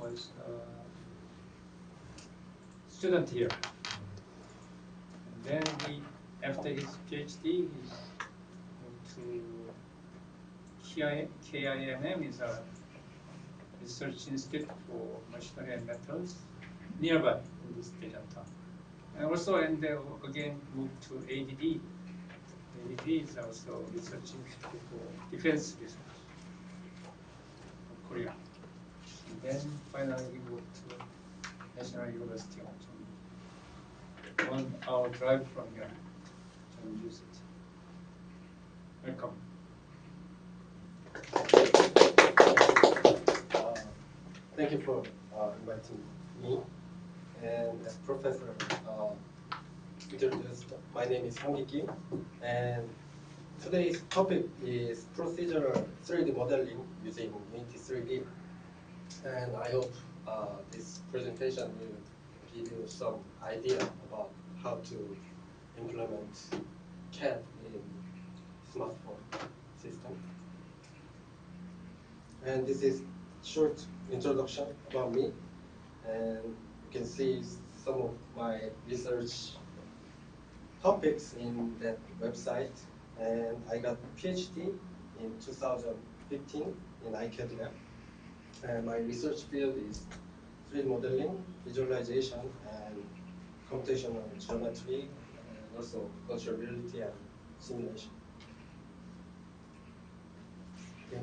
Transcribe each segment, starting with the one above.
was a student here. And then after his PhD, he moved to KIMM, is a research institute for machinery and metals nearby in this Asian town. And also, and again moved to ADD. ADD is also research institute for defense research of Korea. And then finally we moved to National University of Chonbuk. 1 hour drive from here, Chonbuk City. Welcome. Thank you for inviting me. And as Professor introduced, my name is Hyungki, and today's topic is procedural 3D modeling using Unity3D. And I hope this presentation will give you some idea about how to implement CAD in smartphone system. And this is short introduction about me, and you can see some of my research topics in that website. And I got PhD in 2015 in ICAD lab, and my research field is 3D modeling, visualization, and computational geometry, and also constructability and simulation. Okay.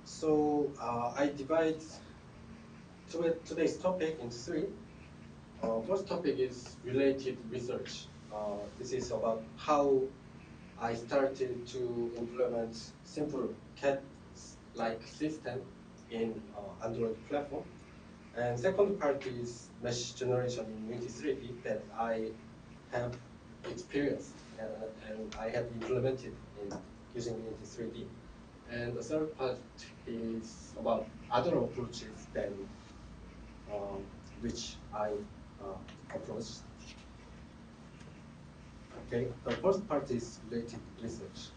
So I divide today's topic into three. First topic is related research. This is about how I started to implement simple CAD-like system in Android platform. And second part is mesh generation in Unity3D that I have experienced and I have implemented in using Unity3D. And the third part is about other approaches than which I approached. Okay, the first part is related research.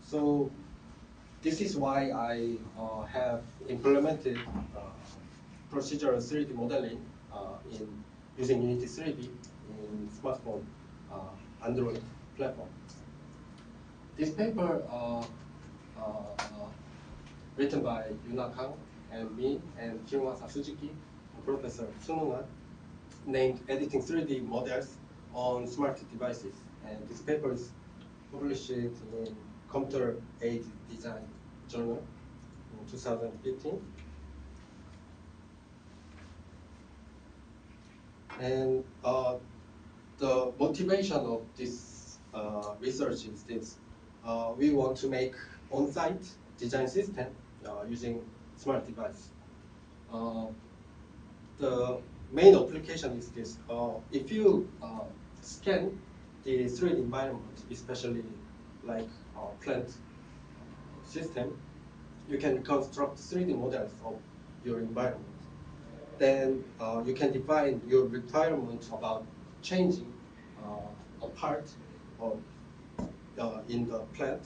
So this is why I have implemented procedural 3D modeling in using Unity3D in smartphone Android platform. This paper written by Yuna Kang and me and Kiwasa Suzuki and Professor Sunungan, named Editing 3D Models on Smart Devices. And this paper is published in Computer Aided Design Journal in 2015. And the motivation of this research is this. We want to make on-site design system using smart device. The main application is this. If you scan the 3D environment, especially like plant system, you can construct 3D models of your environment. Then you can define your requirements about changing a part of in the plant.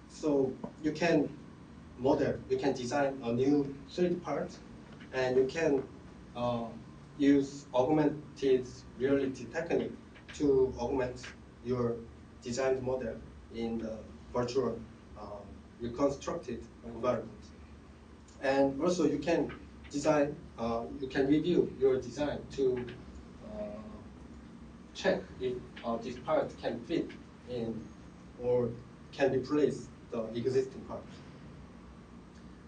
So you can model, you can design a new 3D part, and you can use augmented reality technique to augment your designed model in the virtual reconstructed environment. And also you can design, you can review your design to check if this part can fit in or can replace the existing part.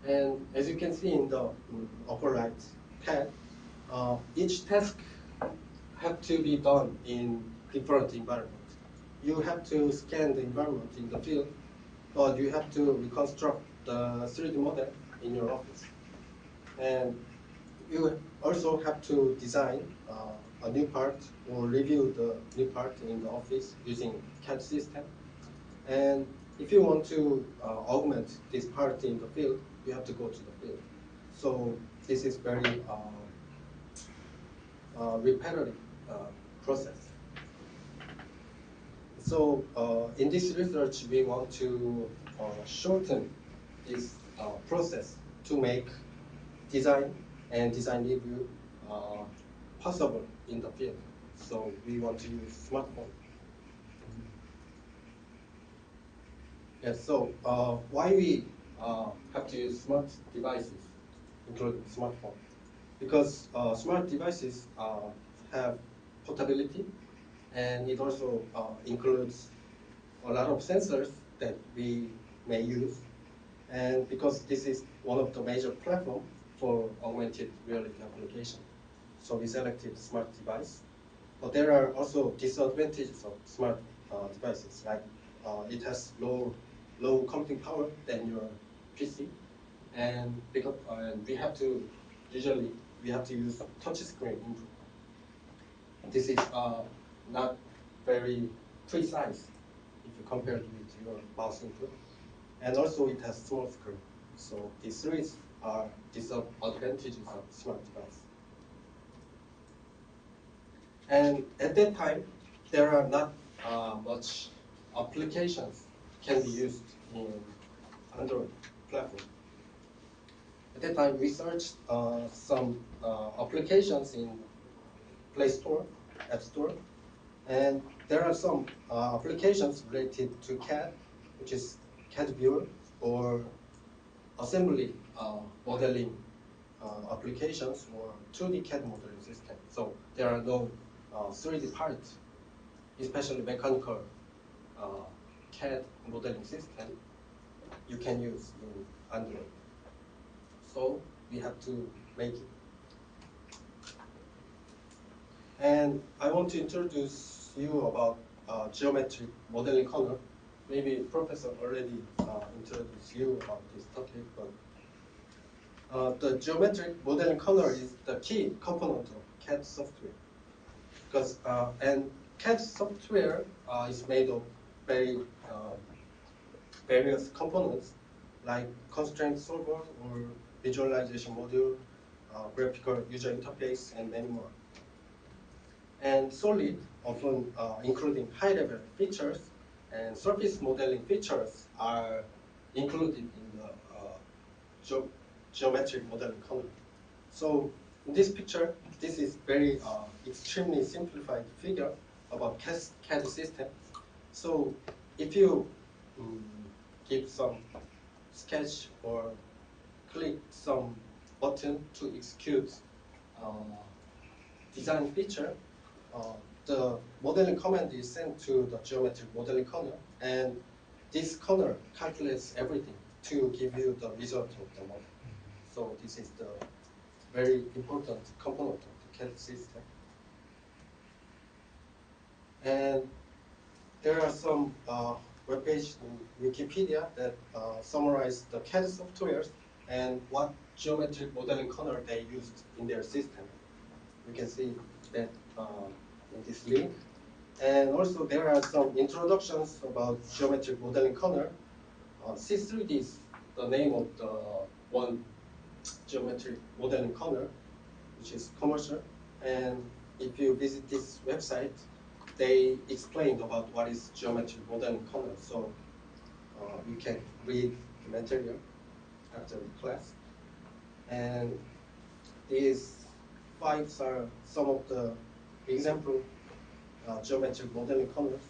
And as you can see in the upper right tab, each task have to be done in different environments. You have to scan the environment in the field, but you have to reconstruct the 3D model in your office. And you also have to design a new part or review the new part in the office using CAD system. And if you want to augment this part in the field, you have to go to the field. So this is very repetitive process. So in this research, we want to shorten this process to make design and design review possible in the field. So we want to use smartphone. Yes, so why we have to use smart devices, including smartphone? Because smart devices have portability, and it also includes a lot of sensors that we may use. And because this is one of the major platforms for augmented reality application, so we selected smart device. But there are also disadvantages of smart devices, like it has low computing power than your PC, and because usually we have to use touch screen input. This is not very precise if you compare it with your mouse input, and also it has small screen. So these three are disadvantages of smart device. And at that time, there are not much applications can be used in Android platform. At that time, we searched some applications in Play Store, App Store, and there are some applications related to CAD, which is CAD viewer, or assembly modeling applications, or 2D CAD modeling system. So there are no 3D parts, especially mechanical CAD modeling system you can use in Android. So we have to make it. And I want to introduce you about geometric modeling kernel. Maybe Professor already introduced you about this topic, but the geometric modeling kernel is the key component of CAD software. Because and CAD software is made of various components like constraint solver or visualization module, graphical user interface, and many more. And solid, often including high-level features and surface modeling features, are included in the geometric modeling kernel. So in this picture, this is very extremely simplified figure about CAD system. So if you give some sketch or click some button to execute design feature, the modeling command is sent to the geometric modeling kernel, and this kernel calculates everything to give you the result of the model. So this is the very important component of the CAD system. And there are some web pages in Wikipedia that summarize the CAD softwares and what geometric modeling kernel they used in their system. You can see that in this link. And also there are some introductions about geometric modeling kernel. C3D is the name of the one geometric modeling kernel, which is commercial. And if you visit this website, they explained about what is geometric modeling kernel. So you can read the material after the class. And these 5 are some of the example geometric modeling kernels: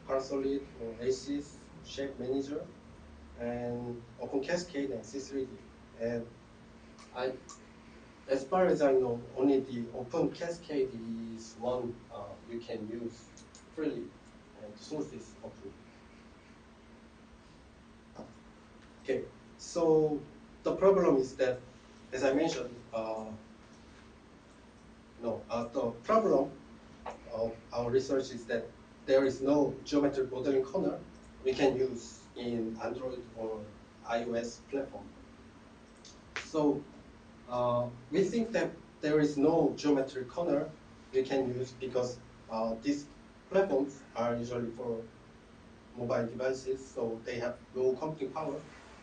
Parasolid or ACES, Shape Manager, and Open Cascade and C3D. And as far as I know, only the Open Cascade is one you can use freely, and the source is open. Okay, so the problem is that, as I mentioned, the problem of our research is that there is no geometric modeling kernel we can use in Android or iOS platform. So we think that there is no geometric kernel we can use because these platforms are usually for mobile devices, so they have low computing power,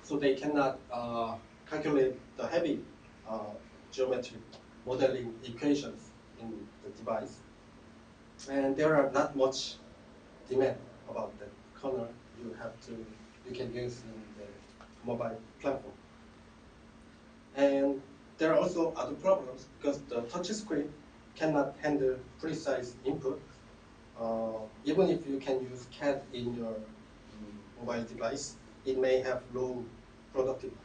so they cannot calculate the heavy geometric modeling equations in the device. And there are not much demand about the kernel you can use in the mobile platform. And there are also other problems because the touch screen cannot handle precise input. Even if you can use CAD in your mobile device, it may have low productivity.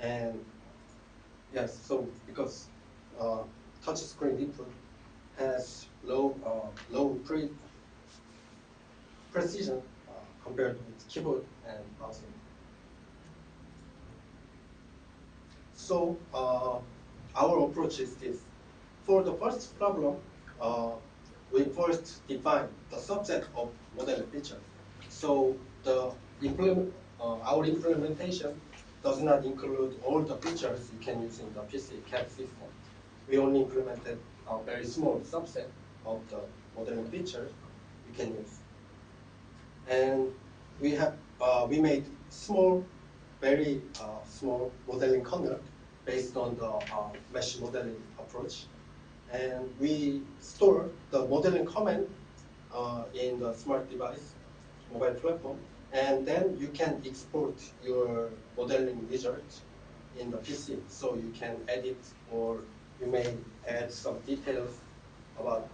And yes, so because touch screen input has low precision compared with keyboard and mouse. So our approach is this. For the first problem, we first define the subset of model features. So the our implementation does not include all the features you can use in the PC CAD system. We only implemented a very small subset of the modeling features you can use. And we made very small modeling kernel based on the mesh modeling approach. And we store the modeling command in the smart device, mobile platform, and then you can export your modeling result in the PC. So you can edit, or you may add some details about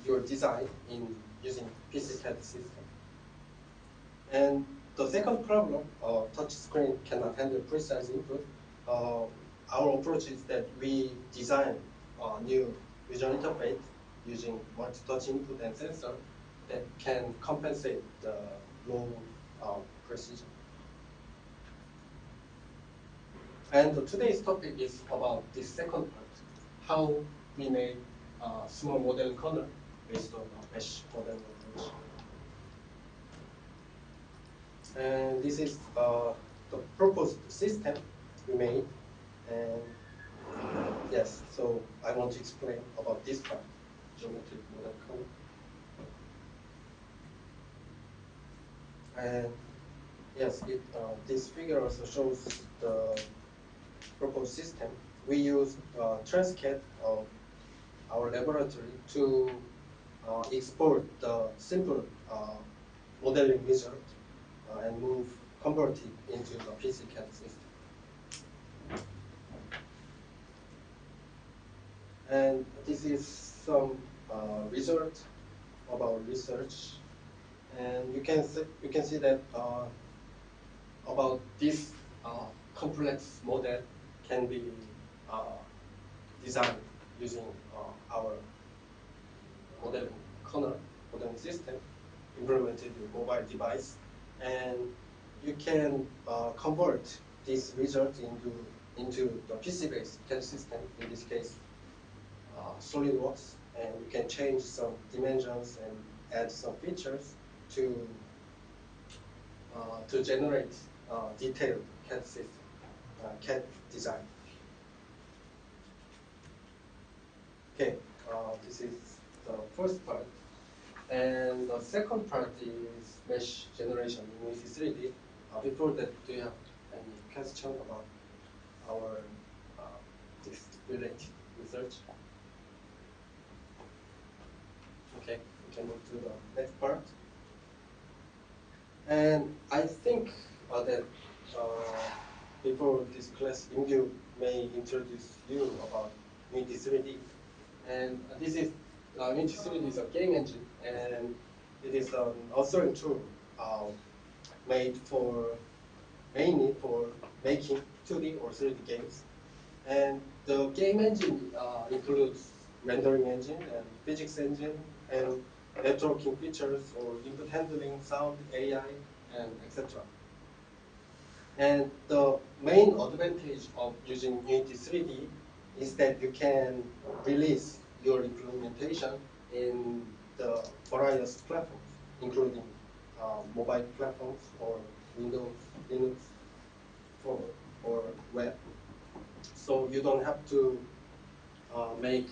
your design in using PC CAD system. And the second problem, touch screen cannot handle precise input. Our approach is that we design a new user interface using multi-touch input and sensor that can compensate the low precision. And today's topic is about this second part, how we made a small modeling kernel based on a mesh modeling approach. And this is the proposed system we made. And yes, so I want to explain about this part, geometric model kernel. And yes, this figure also shows the proposed system. We use Transcat of our laboratory to export the simple modeling result and convert it into the PC CAD system. And this is some result of our research, and you can see that about this complex model can be designed using our modeling kernel, modeling system implemented in mobile device, and you can convert this result into the PC-based CAD system. In this case, SolidWorks, and you can change some dimensions and add some features to generate detailed CAD system, CAD design. Okay, this is the first part, and the second part is mesh generation in Unity3D. Before that, do you have any question about our this related research? Okay, we can move to the next part. And I think that before this class, Youngju may introduce you about Unity3D. And this is Unity3D is a game engine, and it is an authoring tool made mainly for making 2D or 3D games. And the game engine includes rendering engine and physics engine and networking features or input handling, sound, AI, and etc. And the main advantage of using Unity3D is that you can release your implementation in the various platforms, including mobile platforms or Windows, Linux, or web. So you don't have to make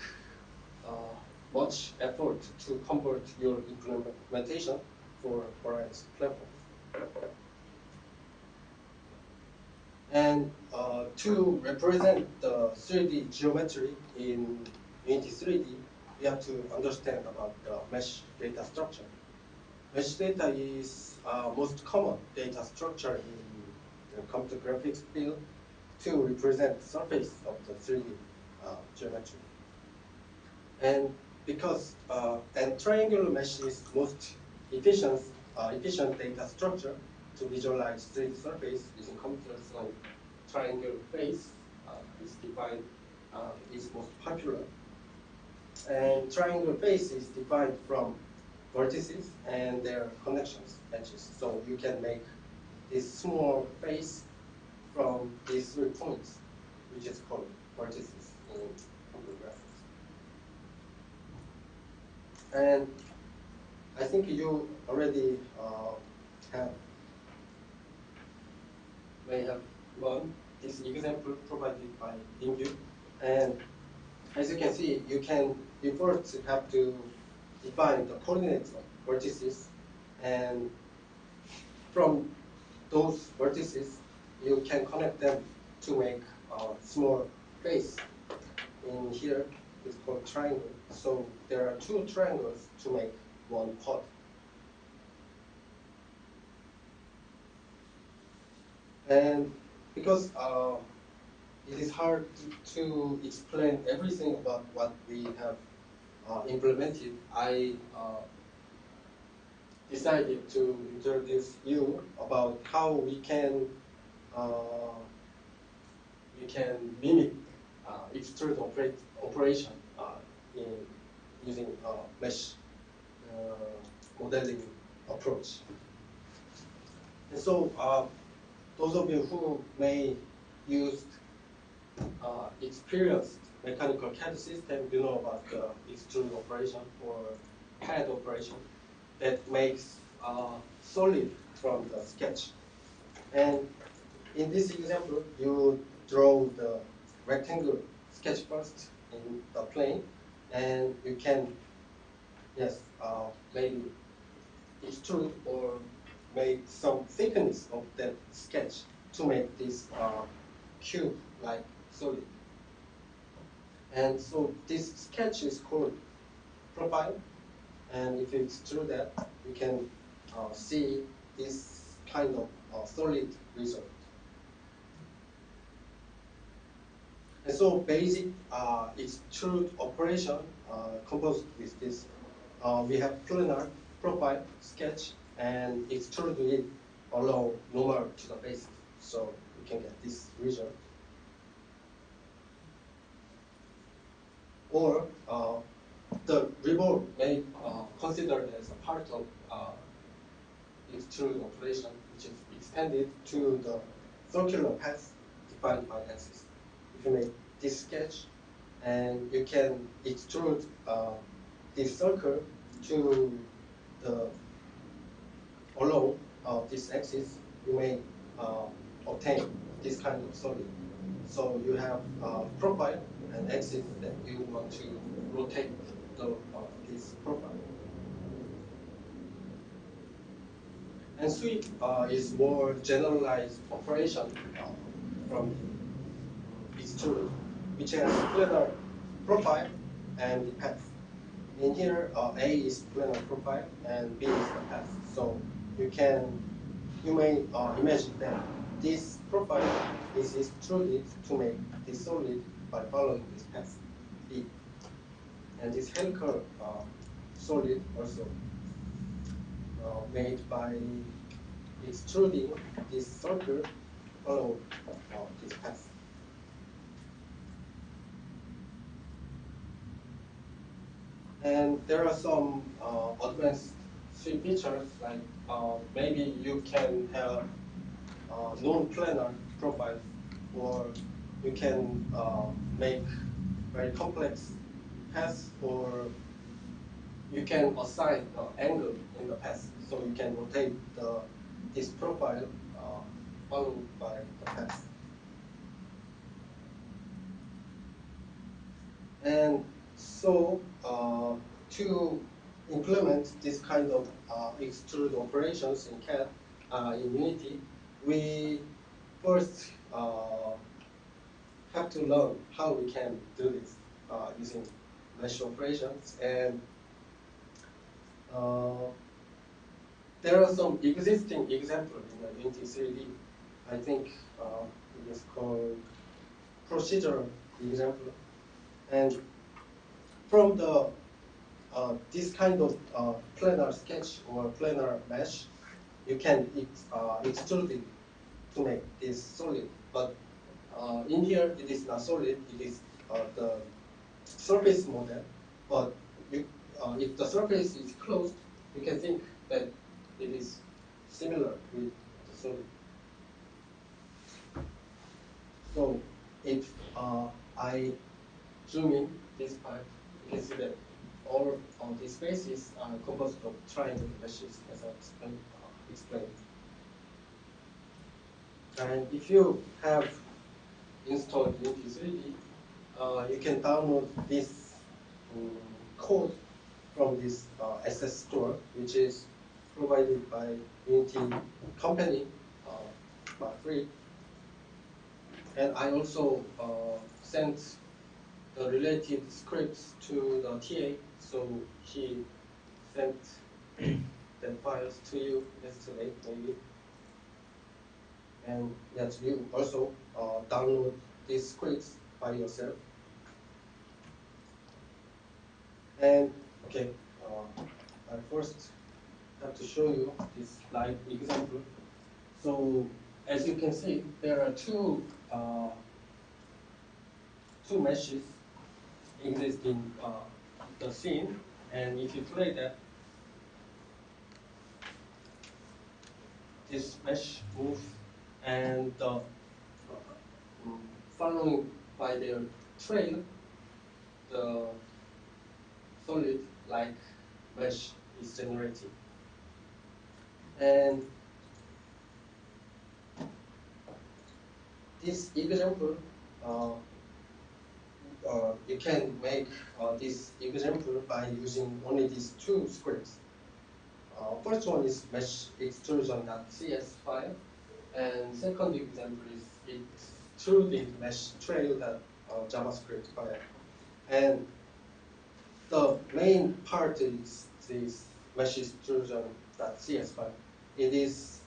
much effort to convert your implementation for various platforms. And to represent the 3D geometry in Unity3D, we have to understand about the mesh data structure. Mesh data is most common data structure in the computer graphics field, to represent the surface of the 3D geometry. And because and triangular mesh is most efficient data structure to visualize 3D surface using computers, so triangular face is defined is most popular. And triangular face is defined from vertices and their connections edges. So you can make this small face from these 3 points, which is called vertices in computer graphics. And I think you already may have run this example provided by InView. And as you can see, you first have to define the coordinates of vertices, and from those vertices, you can connect them to make a small face. In here, it's called triangle. So there are 2 triangles to make 1 pod. And because it is hard to explain everything about what we have implemented, I decided to introduce you about how we can mimic extrude operation in using mesh modeling approach. And so those of you who may use experienced mechanical CAD system, you know about extrude operation or pad operation that makes solid from the sketch. And in this example, you draw the rectangle sketch first in the plane, and you can, maybe extrude or make some thickness of that sketch to make this cube-like solid. And so this sketch is called profile, and if you extrude that, you can see this kind of solid result. And so basic extrude operation composed with this. We have planar, profile, sketch, and extrude it along normal to the basis. So we can get this result. Or the revolve may considered as a part of extrude operation, which is extended to the circular path defined by axis. If you make this sketch, and you can extrude this circle to the along this axis, you may obtain this kind of solid. So you have profile and axis that you want to rotate this profile. And sweep is more generalized operation from extrude, which has planar profile and path. In here, A is planar profile and B is the path. So you may imagine that this profile is extruded to make this solid by following this path B. And this helical solid also made by extruding this circle follow this path. And there are some advanced sweep features, like maybe you can have non-planar profiles, or you can make very complex paths, or you can assign angle in the path, so you can rotate this profile followed by the path. And so to implement this kind of extrude operations in CAD in Unity, we first have to learn how we can do this using mesh operations. And there are some existing examples in the Unity3D. I think it is called Procedural example. And from the this kind of planar sketch or planar mesh, you can extrude it to make this solid. But in here, it is not solid. It is the surface model. But you, if the surface is closed, you can think that it is similar with the solid. So if I zoom in this part, you can see that all of these spaces are composed of triangle meshes, as I explained. And if you have installed Unity3D, you can download this code from this SS store, which is provided by Unity company for free. And I also sent the related scripts to the TA, so he sent the files to you yesterday, maybe. And that you also download these scripts by yourself. And okay, I first have to show you this live example. So as you can see, there are two meshes exist in the scene, and if you play that, this mesh moves, and following by their trail, the solid like mesh is generated. And this example, you can make this example by using only these two scripts. First one is MeshExtrusion.cs file, and second example is Extrude mesh trail JavaScript file. And the main part is this MeshExtrusion.cs file. It is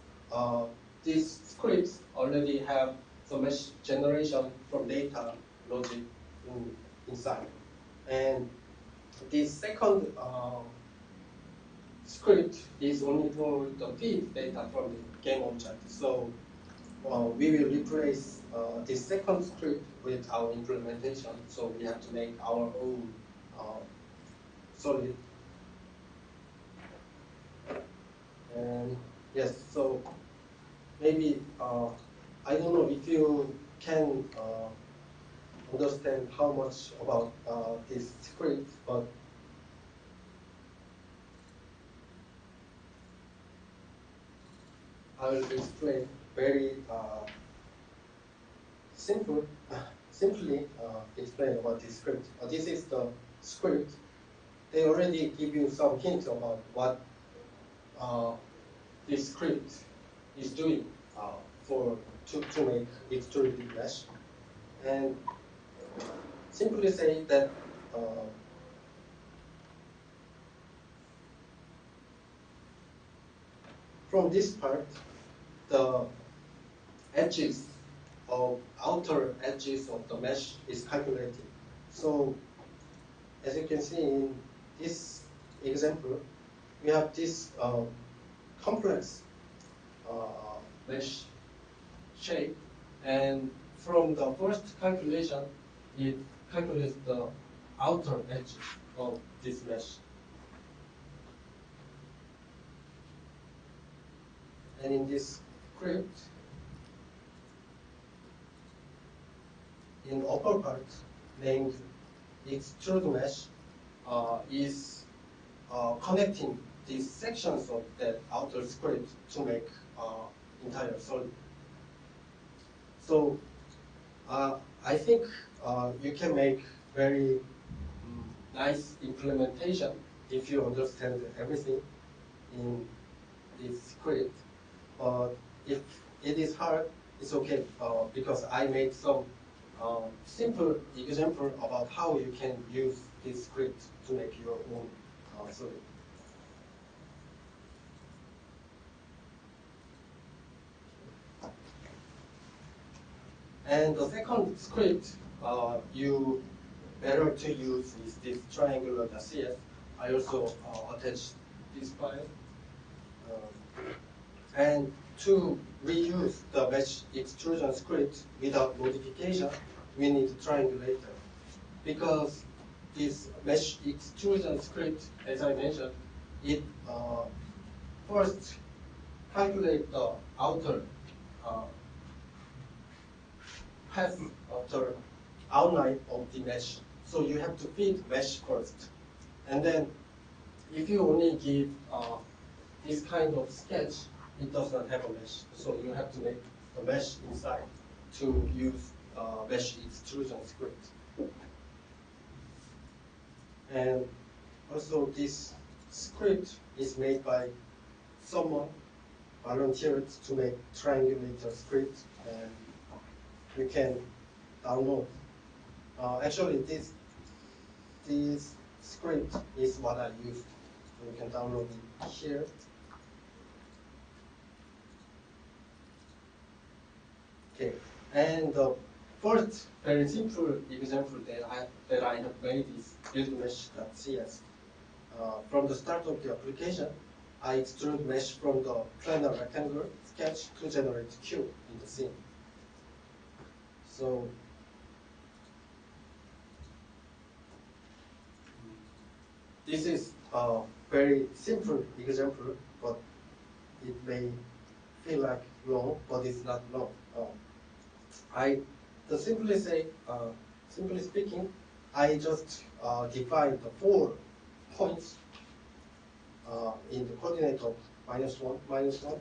these scripts already have some mesh generation from data logic inside, and this second script is only for the feed data from the game object. So we will replace this second script with our implementation. So we have to make our own solid. And yes, so maybe I don't know if you can understand how much about this script, but I will explain very simply explain about this script. This is the script. They already give you some hints about what this script is doing to make extruded mesh. And simply say that from this part, the edges of outer edges of the mesh is calculated. So as you can see in this example, we have this complex mesh shape, and from the first calculation, it calculates the outer edge of this mesh. And in this script, in upper part named Extrude mesh is connecting these sections of that outer script to make entire solid. So I think you can make very nice implementation if you understand everything in this script. But if it is hard, it's okay because I made some simple example about how you can use this script to make your own solid. And the second script you better to use is this Triangulator.cs. I also attached this file. And to reuse the mesh extrusion script without modification, we need Triangulator. Because this mesh extrusion script, as I mentioned, it first calculates the outer path of the outline of the mesh. So you have to feed mesh first. And then if you only give this kind of sketch, it does not have a mesh. So you have to make a mesh inside to use mesh extrusion script. And also this script is made by someone volunteered to make Triangulator script, and you can download. Actually, this script is what I used. So you can download it here. Okay, and the first very simple example that I have made is BuildMesh.cs. From the start of the application, I extrude mesh from the planar rectangle sketch to generate cube in the scene. So this is a very simple example, but it may feel like long, but it's not long. Simply speaking, I just defined the 4 points in the coordinate of -1, -1,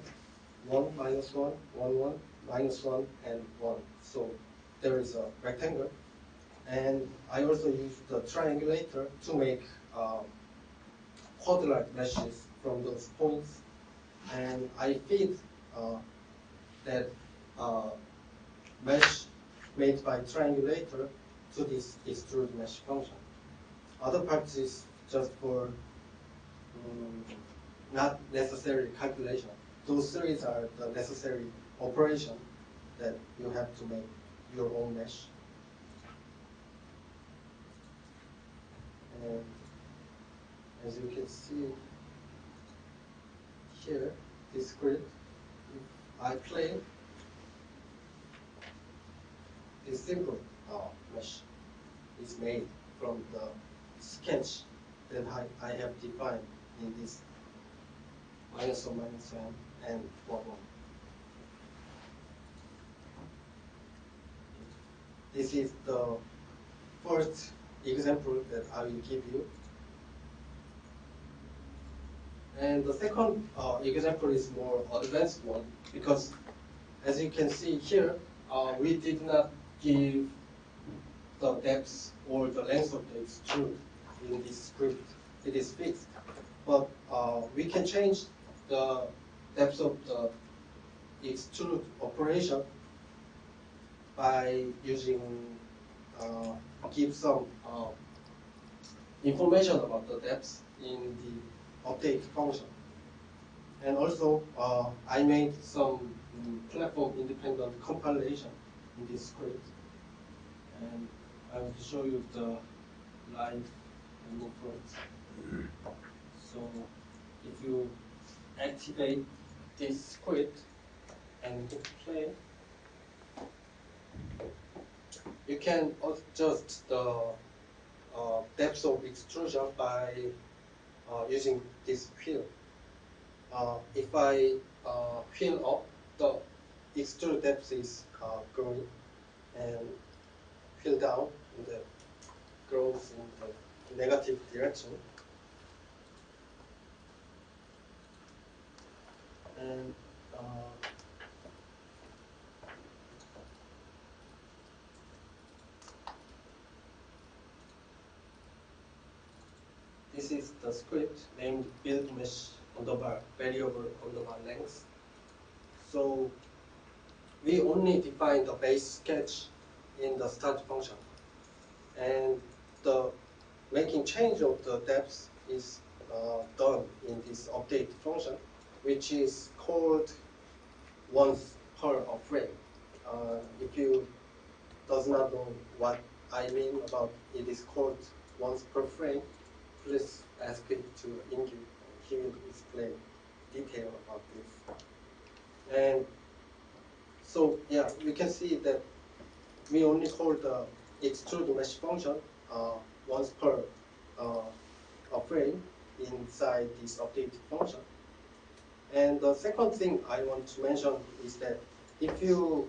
1, -1, 1, 1, -1, and 1. So there is a rectangle. And I also use the triangulator to make quadrant meshes from those points. And I feed that mesh made by triangulator to this extrude mesh function. Other parts is just for not necessary calculation. Those 3 are the necessary operation that you have to make your own mesh. And as you can see here, this script, if I play, this simple mesh is made from the sketch that I have defined in this -1, -1, and 1, 1. This is the first example that I will give you. And the second example is more advanced one, because as you can see here, we did not give the depth or the length of the extrude in this script. It is fixed. But we can change the depth of the extrude operation by using give some information about the depth in the update function. And also, I made some platform independent compilation in this script. And I will show you the live movements. So if you activate this script and hit play, you can adjust the depth of extrusion by using this wheel. If I wheel up, the extrude depth is growing, and wheel down, the grows in the negative direction. And this is the script named BuildMesh_variable_length. So we only define the base sketch in the start function, and the making change of the depth is done in this update function, which is called once per frame. If you does not know what I mean about it is called once per frame, please ask it to Hyungki. He will explain detail about this. And so yeah, you can see that we only call the extrude mesh function once per a frame inside this updated function. And the second thing I want to mention is that if you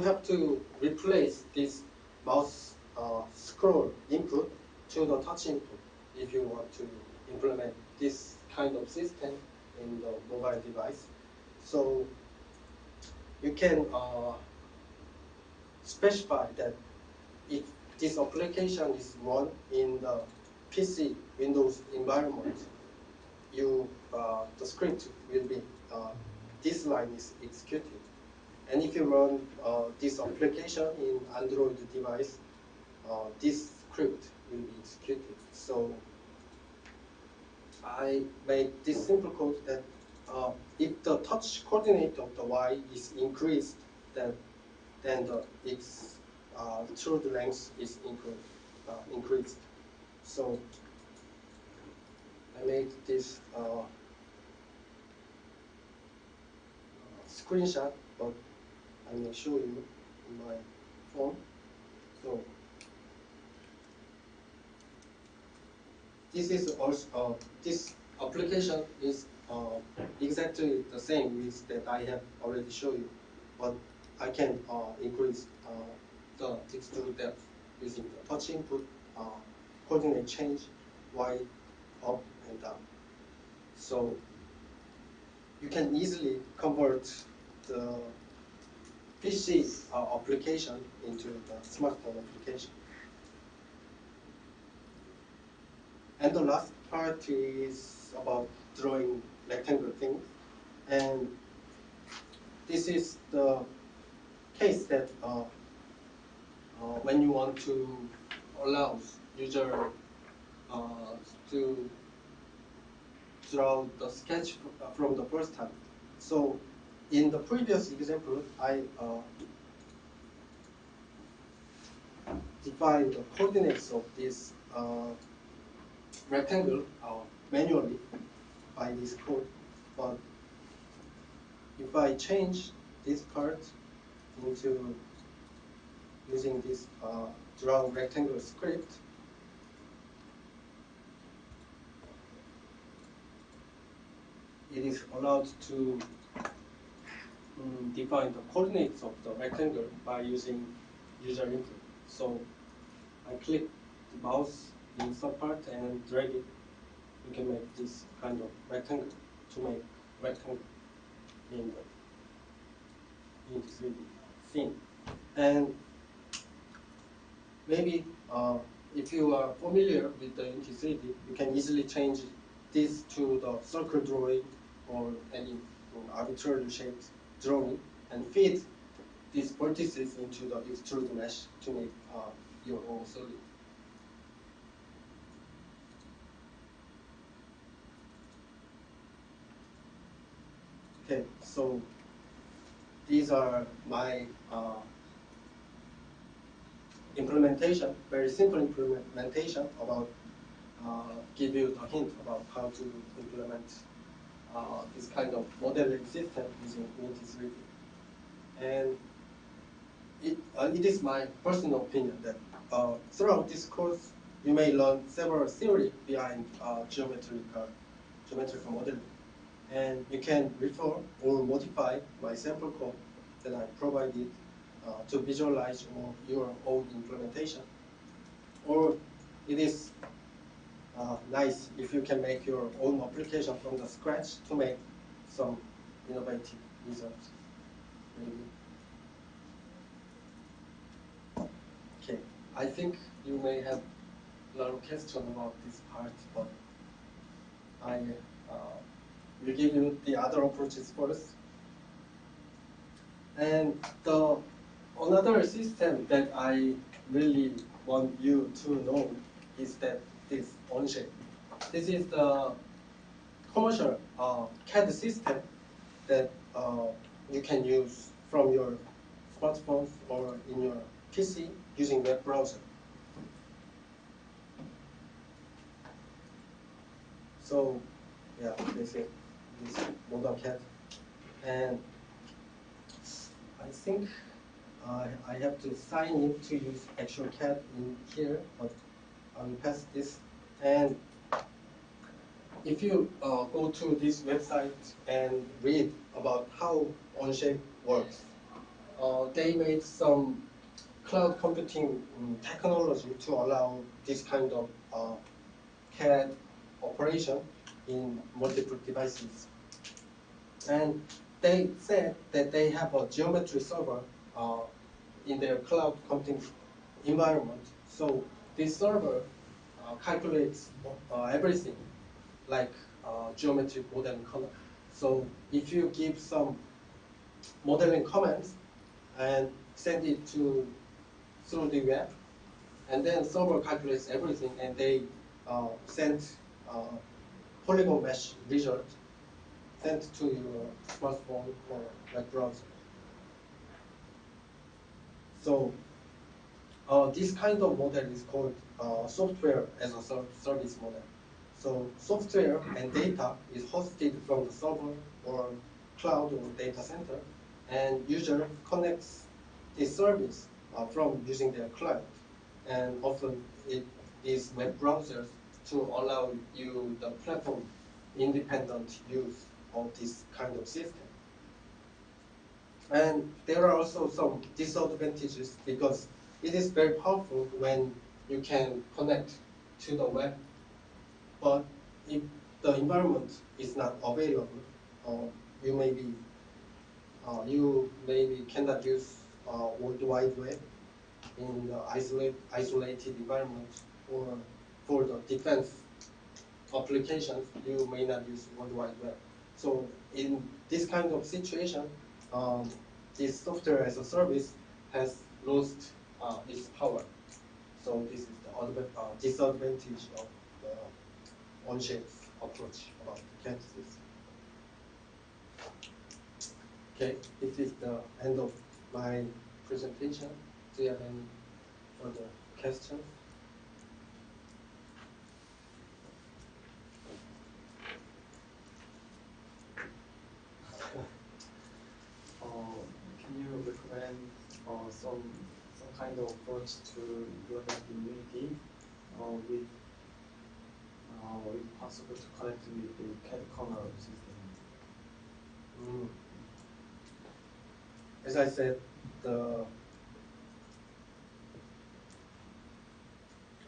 have to replace this mouse scroll input to the touch input if you want to implement this kind of system in the mobile device. So you can specify that if this application is run in the PC Windows environment, the script will be this line is executed. And if you run this application in Android device, this script will be executed. So I made this simple code that if the touch coordinate of the Y is increased, then the extrude length is increased. So I made this screenshot, but I will show you in my phone. So this is also this application is exactly the same with that I have already shown you, but I can increase the extrude depth using the touch input, coordinate change, Y up and down. So you can easily convert the PC application into the smartphone application. And the last part is about drawing rectangle things. And this is the case that when you want to allow user to draw the sketch from the first time. So in the previous example, I defined the coordinates of this rectangle manually by this code. But if I change this part into using this DrawRectangle script, it is allowed to define the coordinates of the rectangle by using user input. So I click the mouse in some part and drag it. You can make this kind of rectangle to make rectangle in the Unity3D scene. And maybe if you are familiar with the Unity3D, you can easily change this to the circle drawing or any arbitrarily shaped drawing and feed these vertices into the extrude mesh to make your own solid. Okay, so these are my implementation, very simple implementation about give you a hint about how to implement this kind of modeling system using Unity3D. And it is my personal opinion that throughout this course, you may learn several theory behind geometrical modeling. And you can refer or modify my sample code that I provided to visualize your own implementation. Or it is nice if you can make your own application from the scratch to make some innovative results. Maybe. Okay, I think you may have a lot of questions about this part, but I will give you the other approaches first. And another system that I really want you to know is that this Onshape. This is the commercial CAD system that you can use from your smartphones or in your PC using web browser. So, yeah, this is model CAD. And I think I have to sign in to use actual CAD in here, but I will pass this. And if you go to this website and read about how Onshape works, they made some cloud computing technology to allow this kind of CAD operation in multiple devices. And they said that they have a geometry server in their cloud computing environment. So this server calculates everything, like geometric modeling color. So if you give some modeling comments and send it through the web, and then server calculates everything, and they send polygon mesh result sent to your smartphone or web browser. So this kind of model is called software as a service model. So software and data is hosted from the server or cloud or data center, and user connects this service from using their client. And often it is web browsers to allow you the platform independent use of this kind of system. And there are also some disadvantages because it is very powerful when you can connect to the web, but if the environment is not available, you maybe cannot use World Wide Web in the isolated environment, or for the defense applications, you may not use World Wide Web. So in this kind of situation, this software as a service has lost its power. So this is the disadvantage of the Onshape's approach about the CAD system. Okay, this is the end of my presentation. Do you have any further questions? Can you recommend some kind of approach to implement in Unity with possible to connect with the CAD kernel system? As I said, the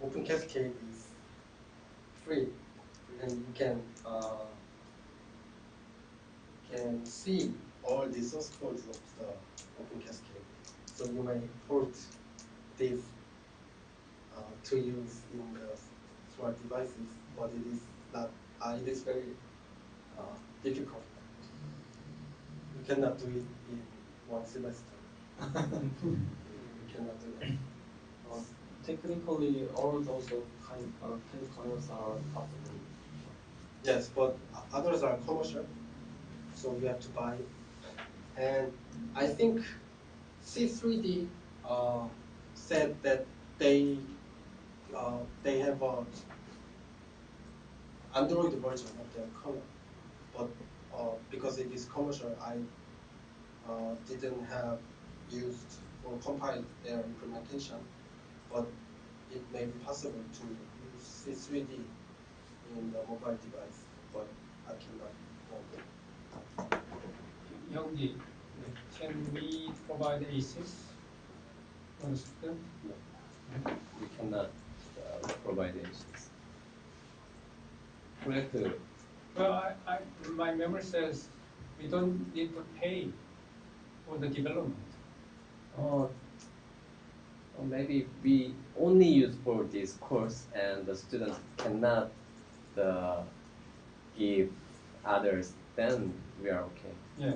Open Cascade is free, and you can see all the source codes of the Open Cascade. So you may port this to use in the smart devices, but it is not. It is very difficult. You cannot do it in one semester. You cannot do that. Technically, all those CAD kernels are possible. Yes, but others are commercial, so you have to buy. And I think C3D said that they have an Android version of their kernel, but because it is commercial, I didn't have used or compiled their implementation. But it may be possible to use C3D in the mobile device, but I cannot. Hyungki, can we provide ASICs for the student? No. We cannot provide ASICs. Correct. Well, my memory says we don't need to pay for the development. Or maybe we only use for this course, and the students cannot give others. Then we are okay. Yeah.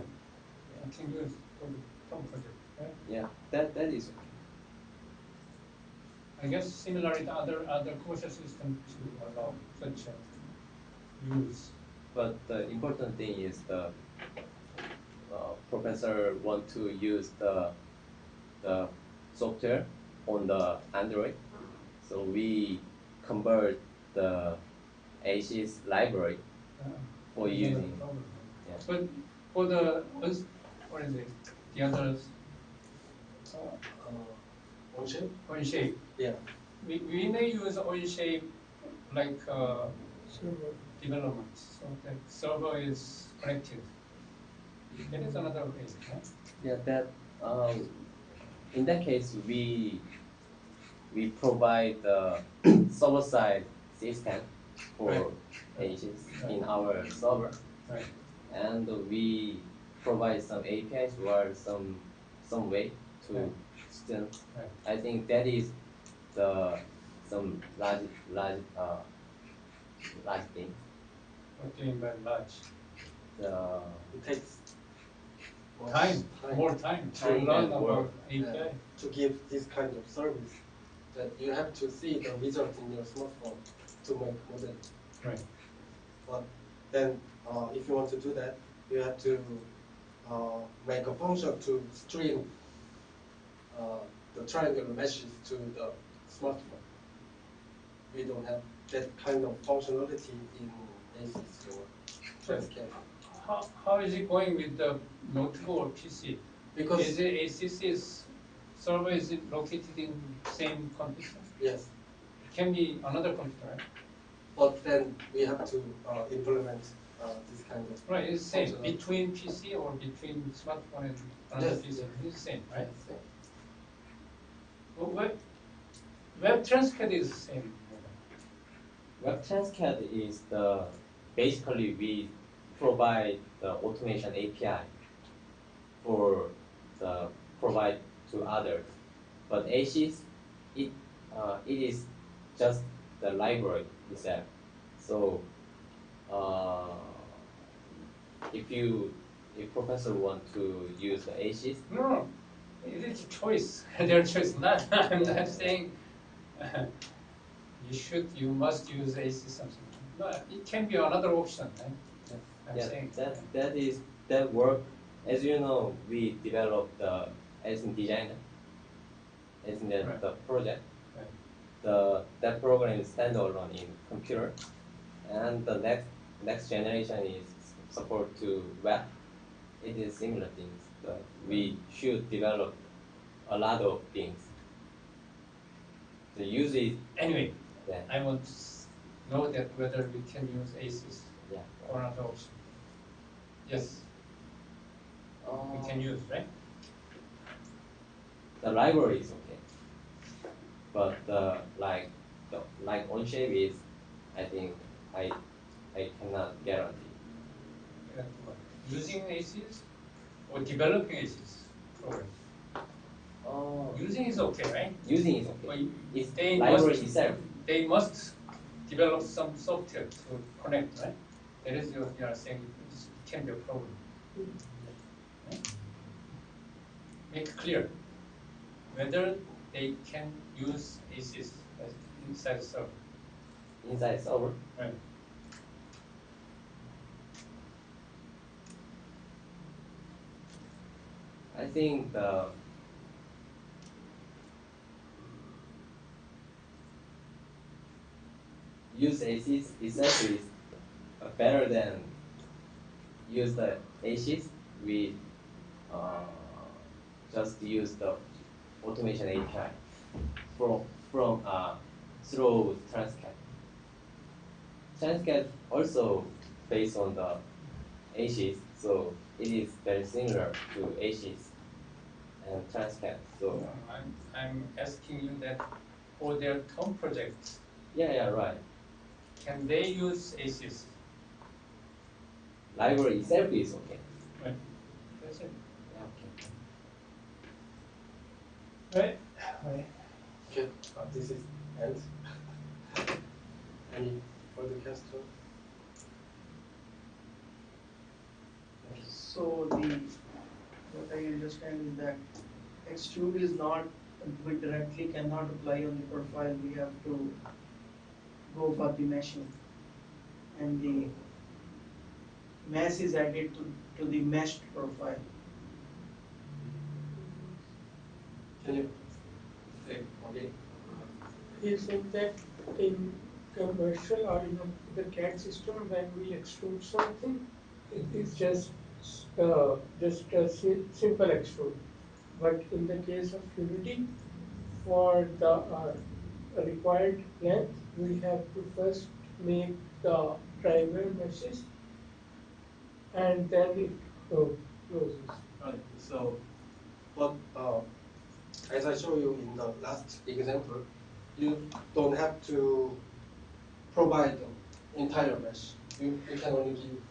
I think it's for the project, right? Yeah, that is okay. I guess similarly to other commercial systems to allow such use. But the important thing is the professor want to use the software on the Android. So we convert the ACES library for using. Yeah. But for the what is it? The others OnShape? OnShape. Yeah. We may use OnShape like development, so the server is connected. That is another way, right? Yeah, that in that case we provide the server side system for Right. ACES Right. in our server, Right. and we provide some APIs or some way to Right. students. Right. I think that is some large thing. What do you mean by large? The It takes more time to Time learn and about work. API. to give this kind of service, that you have to see the result in your smartphone to make model. Right. But then, if you want to do that, you have to make a function to stream the triangular meshes to the smartphone. We don't have that kind of functionality in ACES or Transcat. How is it going with the notebook or PC? Because Is it ACC's server, is it located in same computer? yes, It can be another computer, right? but then we have to implement this kind of Right, it's the same, functionality. between PC or between smartphone and another Yes, PC, yes. it's the same, right? Yes. Well, web Transcat is the same. Web Transcat is basically we provide the automation API for the provide to others, but ACES it is just the library itself. So if professor want to use the ACES, No, it is a choice, their choice, not, I'm not saying you must use AC something. No, it can be another option, right? I'm yeah, saying. that work. As you know, we developed the Edison Designer, as in Right. the project. Right. That program is standalone in computer, and the next generation is support to web. It is similar things. We should develop a lot of things. The use it. Anyway, Yeah. I want to know that whether we can use ACES Yeah. or another option. Yes, we can use, right? The library is okay, but like OnShape is, I think I cannot guarantee. Using ACES or developing ACES program. Using is okay, right? Using is okay. But It's they library must, itself. they must develop some software to connect, right? That is what you are saying. It can be a problem. Right? Make it clear whether they can use ACES as inside the server. Inside server. Right. I think the use ACES itself is better than use the ACES. We just use the automation API from through Transcat. Transcat also based on the ACES, so it is very similar to ACES and Transcat. So I'm asking you that for their term projects, yeah, right. can they use ACES? Library itself is okay. Right. That's it. Okay. Right. Right. Okay, this is end. Any further question? So what I understand is that Extrude is not, we directly cannot apply on the profile. We have to go for the meshing, and the mesh is added to the meshed profile. Can you Say Okay. He said that in commercial or in the CAD system, when we extrude something, it is just a simple extrude. But in the case of Unity, for the required length, we have to first make the triangular meshes, and then it closes. Right. So, but as I show you in the last example, you don't have to provide the entire mesh. You can only give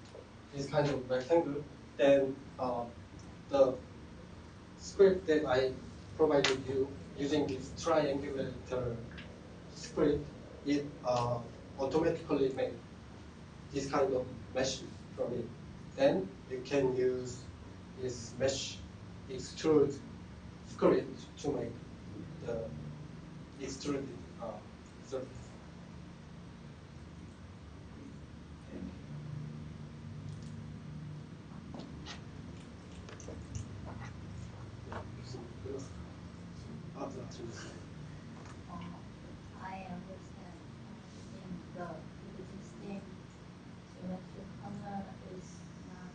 this kind of rectangle. Then the script that I provided you using this Triangulator script, it automatically made this kind of mesh from it. Then you can use this mesh extrude script to make the extruded surface. I understand. In the existing geometric panel is not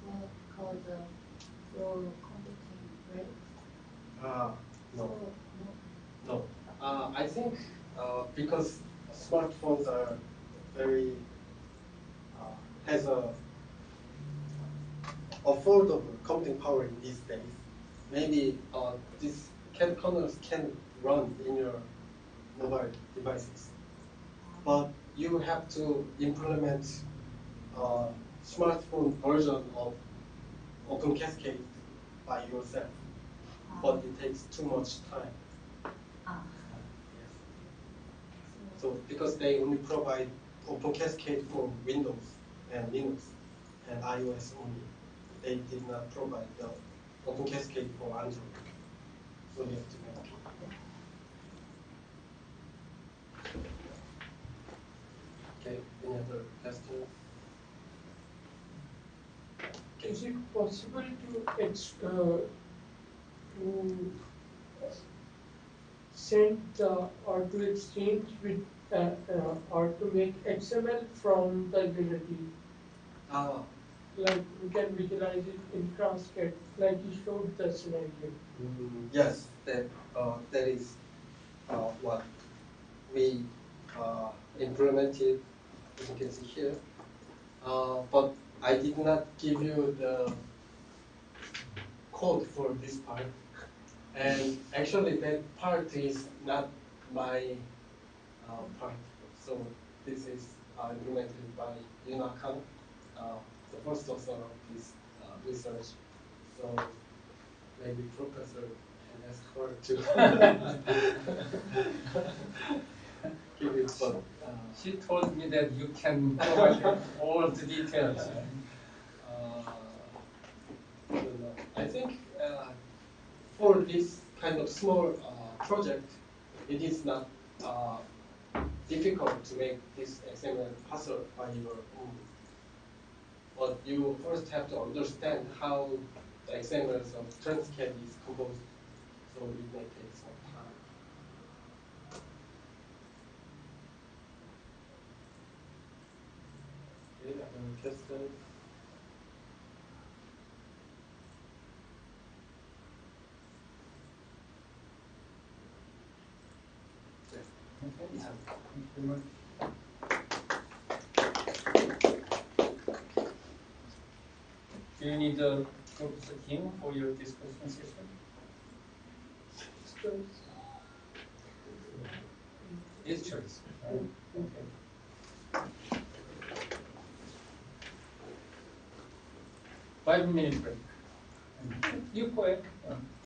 what called the flow computing rate. No. So, No. I think because smartphones are very has a affordable computing power in these days, maybe these CAD kernels can run in your mobile devices. But you have to implement a smartphone version of Open Cascade by yourself. But it takes too much time. So because they only provide Open Cascade for Windows and Linux and iOS only, they did not provide the Open Cascade for Android. So you have to make it. Okay, any other questions? Is it possible to send or to exchange with or to make XML from the Unity? Like we can visualize it in Transcat, like you showed the scenario. Yes, that is what we implemented, as you can see here. But I did not give you the code for this part. And actually that part is not my part. So this is implemented by Yuna Kang, the first author of this research. So maybe professor can ask her to give it, but She told me that you can provide all the details. I don't know. I think for this kind of small project, it is not difficult to make this XML parser by your own. But you first have to understand how the XMLs of Transcat is composed, so it may take some time. Okay, other questions? Okay, thank you very much. Do you need a Professor Kim for your discussion session? His choice. Okay. 5 minute break. You go ahead.